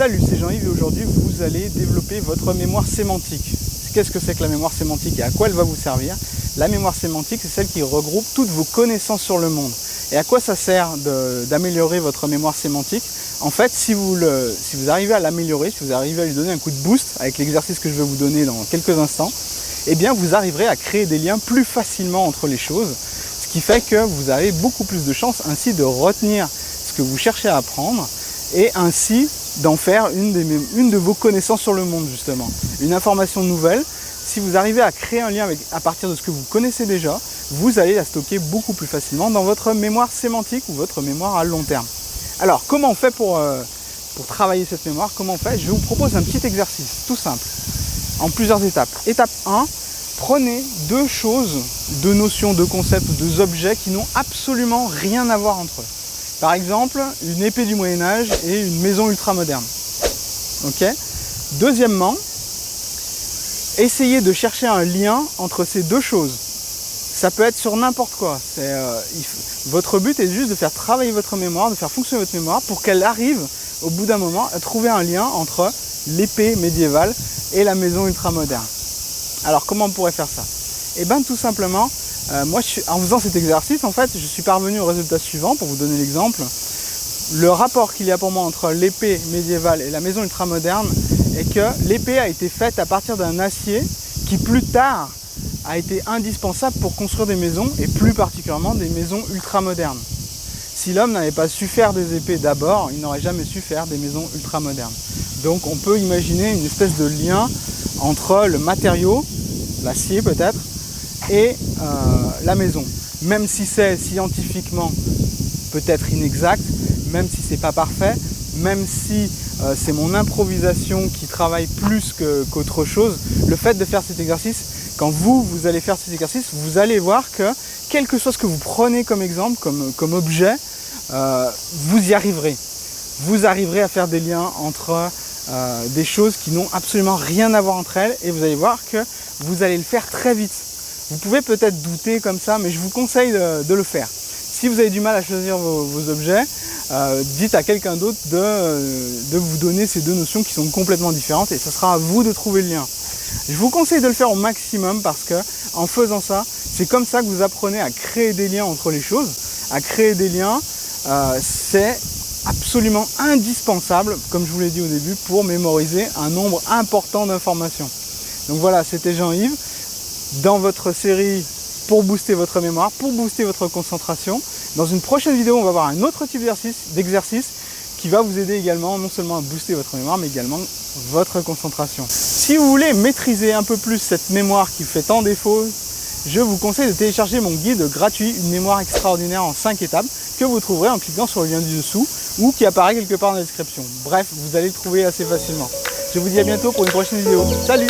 Salut, c'est Jean-Yves et aujourd'hui vous allez développer votre mémoire sémantique. Qu'est-ce que c'est que la mémoire sémantique et à quoi elle va vous servir? La mémoire sémantique, c'est celle qui regroupe toutes vos connaissances sur le monde. Et à quoi ça sert d'améliorer votre mémoire sémantique? En fait, si vous arrivez à l'améliorer, si vous arrivez à lui donner un coup de boost avec l'exercice que je vais vous donner dans quelques instants, eh bien vous arriverez à créer des liens plus facilement entre les choses, ce qui fait que vous avez beaucoup plus de chances ainsi de retenir ce que vous cherchez à apprendre et ainsi d'en faire une de vos connaissances sur le monde justement. Une information nouvelle, si vous arrivez à créer un lien à partir de ce que vous connaissez déjà, vous allez la stocker beaucoup plus facilement dans votre mémoire sémantique ou votre mémoire à long terme. Alors comment on fait pour travailler cette mémoire? Comment on fait? Je vous propose un petit exercice tout simple, en plusieurs étapes. Étape 1, prenez deux choses, deux notions, deux concepts, deux objets qui n'ont absolument rien à voir entre eux. Par exemple, une épée du Moyen-Âge et une maison ultramoderne. Ok. Deuxièmement, essayez de chercher un lien entre ces deux choses. Ça peut être sur n'importe quoi. Votre but est juste de faire travailler votre mémoire, de faire fonctionner votre mémoire pour qu'elle arrive au bout d'un moment à trouver un lien entre l'épée médiévale et la maison ultramoderne. Alors comment on pourrait faire ça? Eh bien tout simplement, en faisant cet exercice, en fait, je suis parvenu au résultat suivant, pour vous donner l'exemple. Le rapport qu'il y a pour moi entre l'épée médiévale et la maison ultramoderne est que l'épée a été faite à partir d'un acier qui plus tard a été indispensable pour construire des maisons, et plus particulièrement des maisons ultramodernes. Si l'homme n'avait pas su faire des épées d'abord, il n'aurait jamais su faire des maisons ultramodernes. Donc on peut imaginer une espèce de lien entre le matériau, l'acier peut-être, et la maison. Même si c'est scientifiquement peut-être inexact, même si c'est pas parfait, même si c'est mon improvisation qui travaille plus qu'autre chose, le fait de faire cet exercice, quand vous allez faire cet exercice, vous allez voir que quel que soit ce que vous prenez comme exemple, comme objet, vous y arriverez. Vous arriverez à faire des liens entre des choses qui n'ont absolument rien à voir entre elles, et vous allez voir que vous allez le faire très vite. Vous pouvez peut-être douter comme ça, mais je vous conseille de le faire. Si vous avez du mal à choisir vos objets, dites à quelqu'un d'autre de vous donner ces deux notions qui sont complètement différentes, et ce sera à vous de trouver le lien. Je vous conseille de le faire au maximum parce que en faisant ça, c'est comme ça que vous apprenez à créer des liens entre les choses. À créer des liens, c'est absolument indispensable, comme je vous l'ai dit au début, pour mémoriser un nombre important d'informations. Donc voilà, c'était Jean-Yves dans votre série pour booster votre mémoire, pour booster votre concentration. Dans une prochaine vidéo, on va voir un autre type d'exercice qui va vous aider également, non seulement à booster votre mémoire, mais également votre concentration. Si vous voulez maîtriser un peu plus cette mémoire qui fait tant défaut, je vous conseille de télécharger mon guide gratuit, une mémoire extraordinaire en 5 étapes, que vous trouverez en cliquant sur le lien du dessous ou qui apparaît quelque part dans la description. Bref, vous allez le trouver assez facilement. Je vous dis à bientôt pour une prochaine vidéo. Salut!